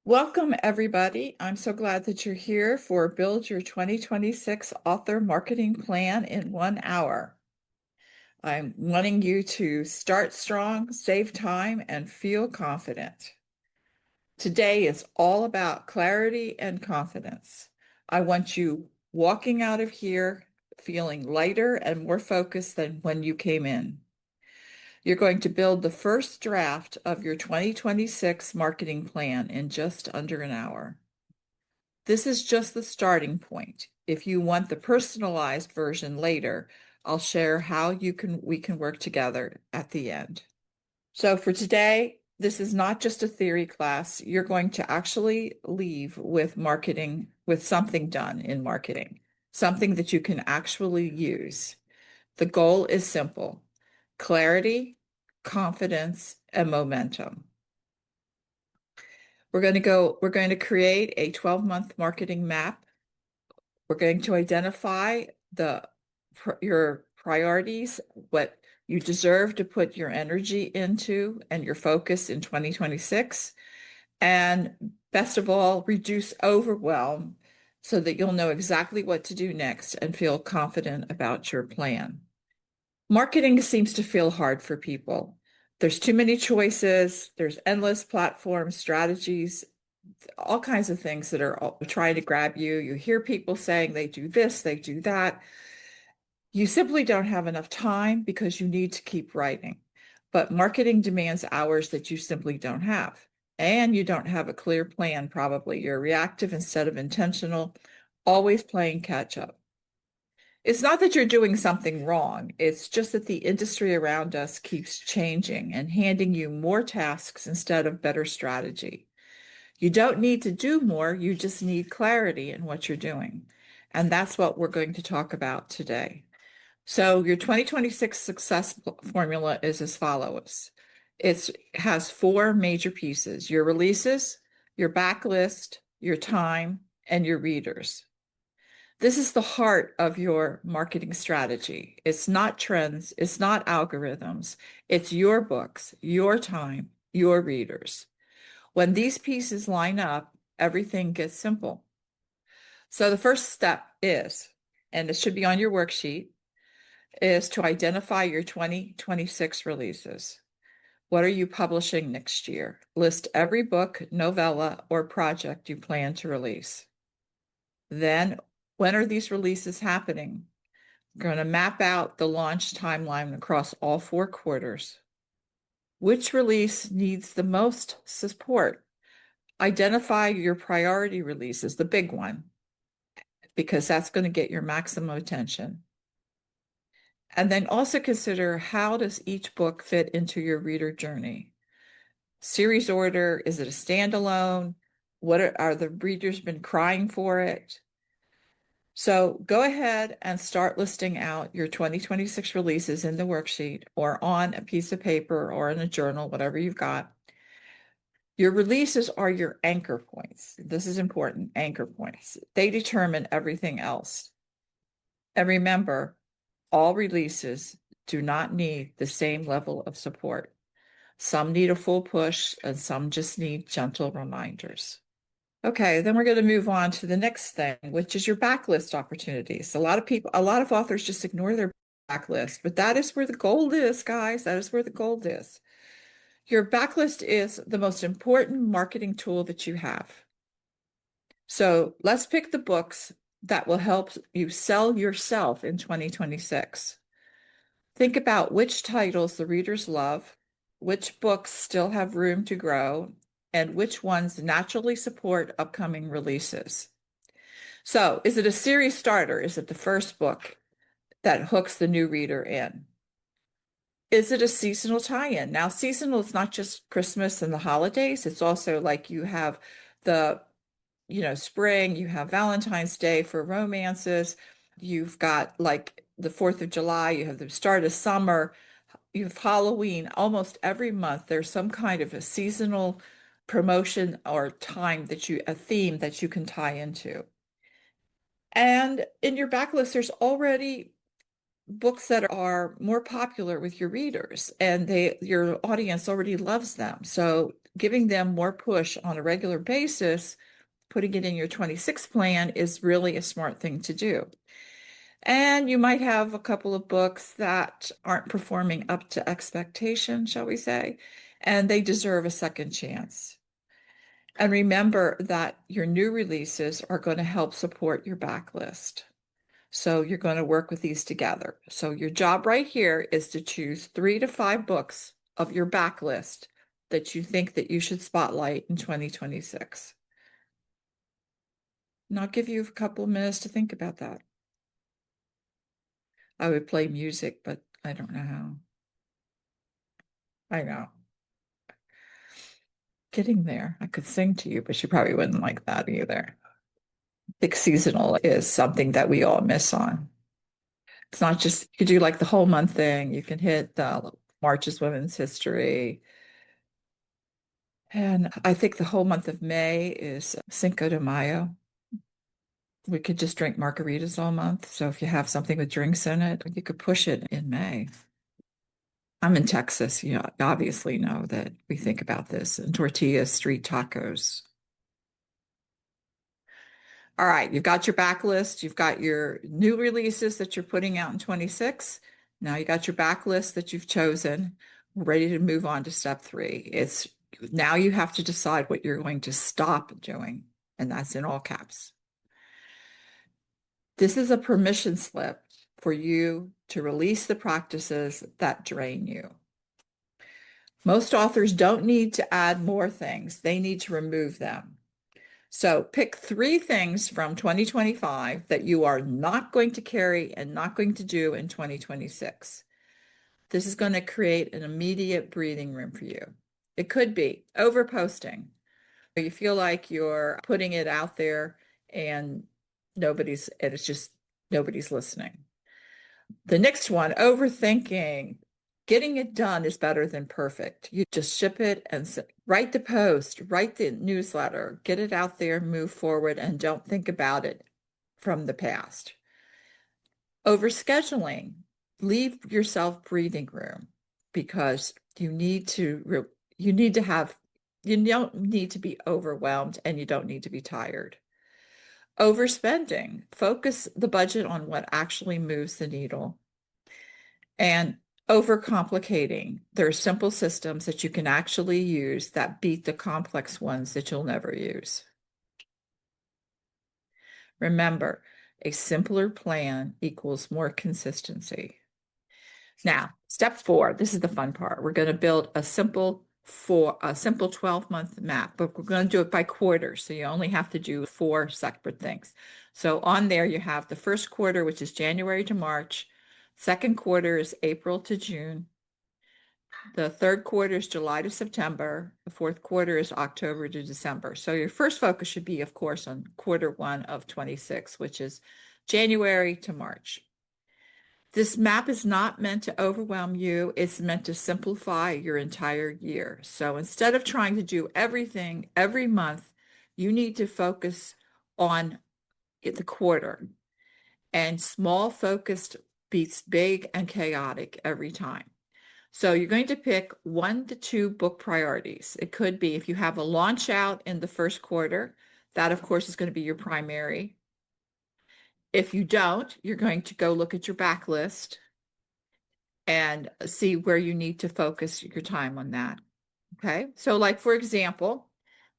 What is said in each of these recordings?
Welcome, everybody. I'm so glad that you're here for Build Your 2026 Author Marketing Plan in 1 hour. I'm wanting you to start strong, save time, and feel confident. Today is all about clarity and confidence. I want you walking out of here feeling lighter and more focused than when you came in. You're going to build the first draft of your 2026 marketing plan in just under an hour. This is just the starting point. If you want the personalized version later, I'll share how we can work together at the end. So for today, this is not just a theory class. You're going to actually leave with marketing, with something done in marketing, something that you can actually use. The goal is simple: clarity, confidence, and momentum. We're going to create a 12-month marketing map. We're going to identify your priorities, what you deserve to put your energy into and your focus in 2026. And best of all, reduce overwhelm so that you'll know exactly what to do next and feel confident about your plan. Marketing seems to feel hard for people. There's too many choices. There's endless platforms, strategies, all kinds of things that are trying to grab you. You hear people saying they do this, they do that. You simply don't have enough time because you need to keep writing. But marketing demands hours that you simply don't have. And you don't have a clear plan, probably. You're reactive instead of intentional, always playing catch up. It's not that you're doing something wrong. It's just that the industry around us keeps changing and handing you more tasks instead of better strategy. You don't need to do more, you just need clarity in what you're doing. And that's what we're going to talk about today. So your 2026 success formula is as follows. It has four major pieces: your releases, your backlist, your time, and your readers. This is the heart of your marketing strategy. It's not trends, it's not algorithms, it's your books, your time, your readers. When these pieces line up, everything gets simple. So the first step is, and it should be on your worksheet, is to identify your 2026 releases. What are you publishing next year? List every book, novella, or project you plan to release. Then, when are these releases happening? We're going to map out the launch timeline across all 4 quarters. Which release needs the most support? Identify your priority releases, the big one, because that's going to get your maximum attention. And then also consider, how does each book fit into your reader journey? Series order, is it a standalone? Are the readers been crying for it? So go ahead and start listing out your 2026 releases in the worksheet or on a piece of paper or in a journal, whatever you've got. Your releases are your anchor points. This is important, anchor points. They determine everything else. And remember, all releases do not need the same level of support. Some need a full push and some just need gentle reminders. Okay, then we're going to move on to the next thing, which is your backlist opportunities. A lot of authors just ignore their backlist, but that is where the gold is, guys. That is where the gold is. Your backlist is the most important marketing tool that you have. So let's pick the books that will help you sell yourself in 2026. Think about which titles the readers love, which books still have room to grow, and which ones naturally support upcoming releases. So, is it a series starter? Is it the first book that hooks the new reader in? Is it a seasonal tie-in? Now, seasonal is not just Christmas and the holidays. It's also like you have the, spring, you have Valentine's Day for romances. You've got like the 4th of July, you have the start of summer, you have Halloween. Almost every month, there's some kind of a seasonal promotion or a theme that you can tie into. And in your backlist, there's already books that are more popular with your readers and your audience already loves them. So giving them more push on a regular basis, putting it in your 26 plan is really a smart thing to do. And you might have a couple of books that aren't performing up to expectation, shall we say, and they deserve a second chance. And remember that your new releases are going to help support your backlist. So you're going to work with these together. So your job right here is to choose 3 to 5 books of your backlist that you think that you should spotlight in 2026. And I'll give you a couple of minutes to think about that. I would play music, but I don't know how. I know. Getting there. I could sing to you, but you probably wouldn't like that either. I think seasonal is something that we all miss on. It's not just, you could do like the whole month thing. You can hit March is Women's History. And I think the whole month of May is Cinco de Mayo. We could just drink margaritas all month. So if you have something with drinks in it, you could push it in May. I'm in Texas. You obviously know that we think about this and tortillas, street tacos. All right, you've got your backlist, you've got your new releases that you're putting out in 26. Now you got your backlist that you've chosen. We're ready to move on to step 3. It's now you have to decide what you're going to stop doing, and that's in all caps. This is a permission slip for you to release the practices that drain you. Most authors don't need to add more things, they need to remove them. So pick 3 things from 2025 that you are not going to carry and not going to do in 2026. This is going to create an immediate breathing room for you. It could be overposting. You feel like you're putting it out there and it's just nobody's listening. The next one, overthinking. Getting it done is better than perfect. You just ship it and write the post, write the newsletter, get it out there, move forward, and don't think about it from the past. Overscheduling. Leave yourself breathing room because you don't need to be overwhelmed and you don't need to be tired. Overspending. Focus the budget on what actually moves the needle. And overcomplicating. There are simple systems that you can actually use that beat the complex ones that you'll never use. Remember, a simpler plan equals more consistency. Now, step 4, this is the fun part. We're going to build a simple 12-month map, but we're going to do it by quarter. So you only have to do 4 separate things. So on there, you have the first quarter, which is January to March. Second quarter is April to June. The third quarter is July to September. The fourth quarter is October to December. So your first focus should be, of course, on quarter 1 of 26, which is January to March. This map is not meant to overwhelm you. It's meant to simplify your entire year. So instead of trying to do everything every month, you need to focus on the quarter. And small focused beats big and chaotic every time. So you're going to pick 1 to 2 book priorities. It could be if you have a launch out in the first quarter, that of course is going to be your primary. If you don't, you're going to go look at your backlist and see where you need to focus your time on that. Okay. So like, for example,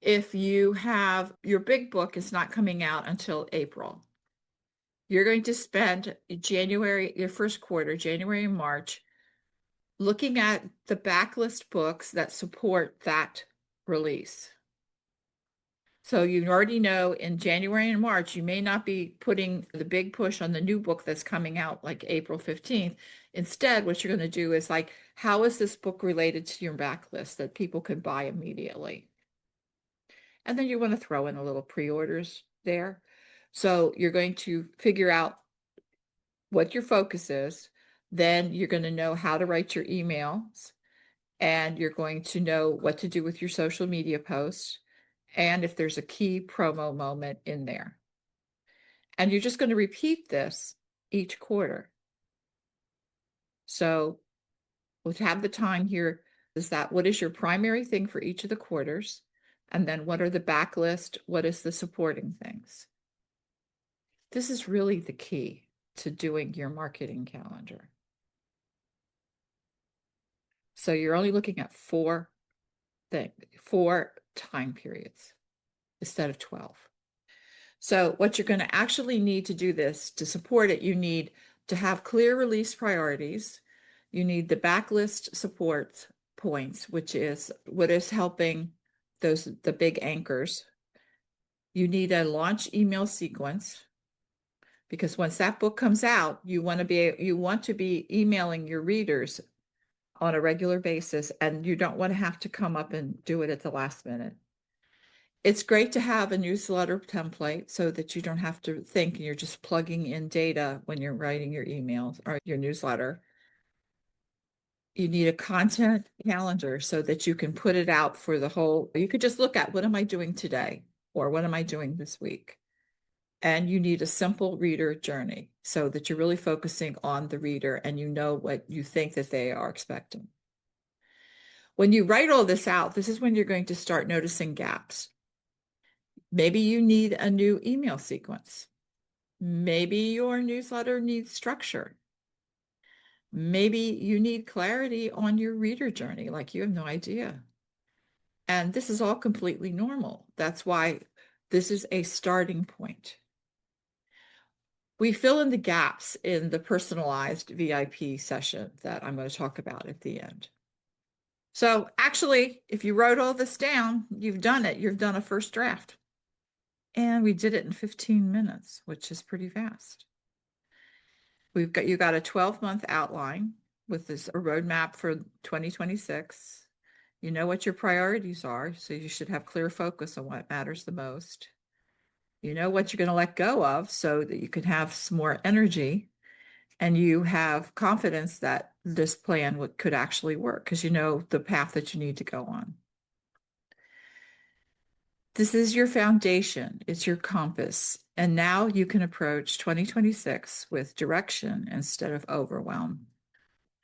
if you have your big book is not coming out until April, you're going to spend your first quarter, January and March, looking at the backlist books that support that release. So you already know in January and March, you may not be putting the big push on the new book that's coming out like April 15th. Instead, what you're going to do is like, how is this book related to your backlist that people could buy immediately? And then you want to throw in a little pre-orders there. So you're going to figure out what your focus is. Then you're going to know how to write your emails, and you're going to know what to do with your social media posts, and if there's a key promo moment in there. And you're just going to repeat this each quarter. So we'll have the time here is that what is your primary thing for each of the quarters? And then what are the backlist? What is the supporting things? This is really the key to doing your marketing calendar. So you're only looking at four time periods instead of 12. So what you're going to actually need to do this to support it, you need to have clear release priorities. You need the backlist support points, which is what is helping the big anchors. You need a launch email sequence because once that book comes out, you want to be emailing your readers on a regular basis, and you don't want to have to come up and do it at the last minute. It's great to have a newsletter template so that you don't have to think you're just plugging in data when you're writing your emails or your newsletter. You need a content calendar so that you can put it out for you could just look at what am I doing today or what am I doing this week? And you need a simple reader journey so that you're really focusing on the reader and you know what you think that they are expecting. When you write all this out, this is when you're going to start noticing gaps. Maybe you need a new email sequence. Maybe your newsletter needs structure. Maybe you need clarity on your reader journey, like you have no idea. And this is all completely normal. That's why this is a starting point. We fill in the gaps in the personalized VIP session that I'm going to talk about at the end. So actually, if you wrote all this down, you've done it. You've done a first draft. And we did it in 15 minutes, which is pretty fast. You got a 12-month outline with a roadmap for 2026. You know what your priorities are, so you should have clear focus on what matters the most. You know what you're going to let go of so that you can have some more energy, and you have confidence that this plan could actually work because you know the path that you need to go on. This is your foundation. It's your compass. And now you can approach 2026 with direction instead of overwhelm.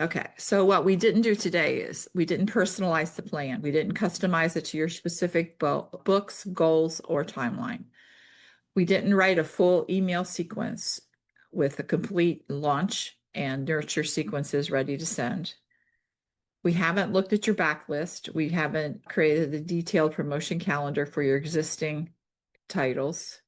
Okay, so what we didn't do today is we didn't personalize the plan. We didn't customize it to your specific books, goals, or timeline. We didn't write a full email sequence with a complete launch and nurture sequences ready to send. We haven't looked at your backlist. We haven't created a detailed promotion calendar for your existing titles.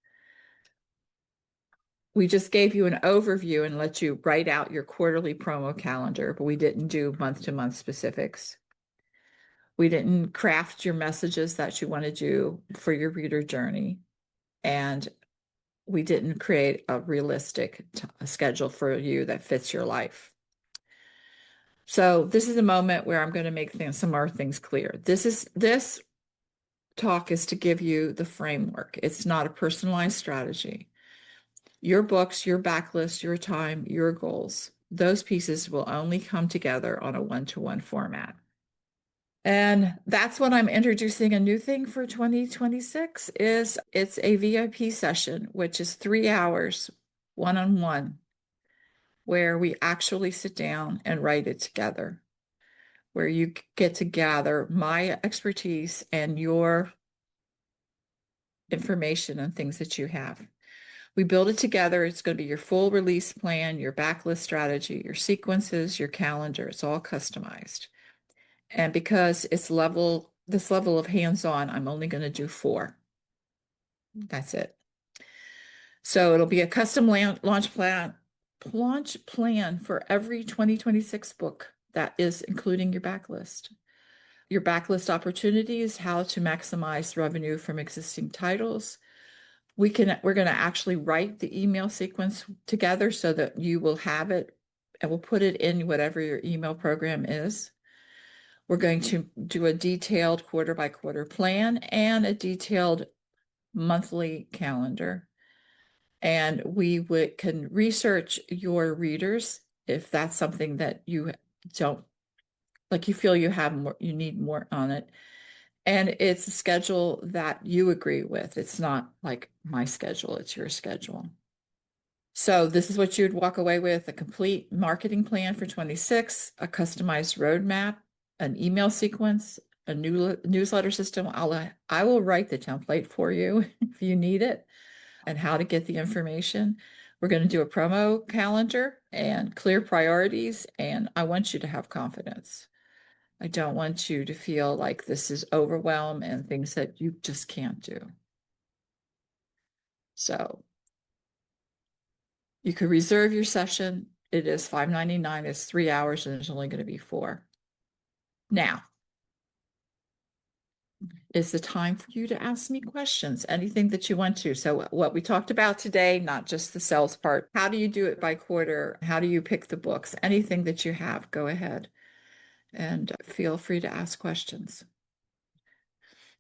We just gave you an overview and let you write out your quarterly promo calendar, but we didn't do month-to-month specifics. We didn't craft your messages that you want to do for your reader journey. And we didn't create a realistic schedule for you that fits your life. So this is a moment where I'm going to make some more things clear. This talk is to give you the framework. It's not a personalized strategy. Your books, your backlist, your time, your goals, those pieces will only come together on a one-to-one format. And that's what I'm introducing. A new thing for 2026 is it's a VIP session, which is 3 hours one-on-one, where we actually sit down and write it together, where you get to gather my expertise and your information and things that you have. We build it together. It's going to be your full release plan, your backlist strategy, your sequences, your calendar. It's all customized. And because it's this level of hands-on, I'm only going to do 4. That's it. So it'll be a custom launch plan for every 2026 book that is including your backlist. Your backlist opportunities, how to maximize revenue from existing titles. We're going to actually write the email sequence together so that you will have it and we'll put it in whatever your email program is. We're going to do a detailed quarter by quarter plan and a detailed monthly calendar. And we can research your readers if that's something that you don't like, you feel you have more, you need more on it. And it's a schedule that you agree with. It's not like my schedule, it's your schedule. So this is what you'd walk away with: a complete marketing plan for 26, a customized roadmap, an email sequence, a newsletter system. I will write the template for you if you need it, and how to get the information. We're going to do a promo calendar and clear priorities, and I want you to have confidence. I don't want you to feel like this is overwhelm and things that you just can't do. So you could reserve your session. It is $5.99. It's 3 hours, and there's only going to be 4. Now is the time for you to ask me questions, anything that you want to. So what we talked about today, not just the sales part, how do you do it by quarter? How do you pick the books? Anything that you have, go ahead and feel free to ask questions.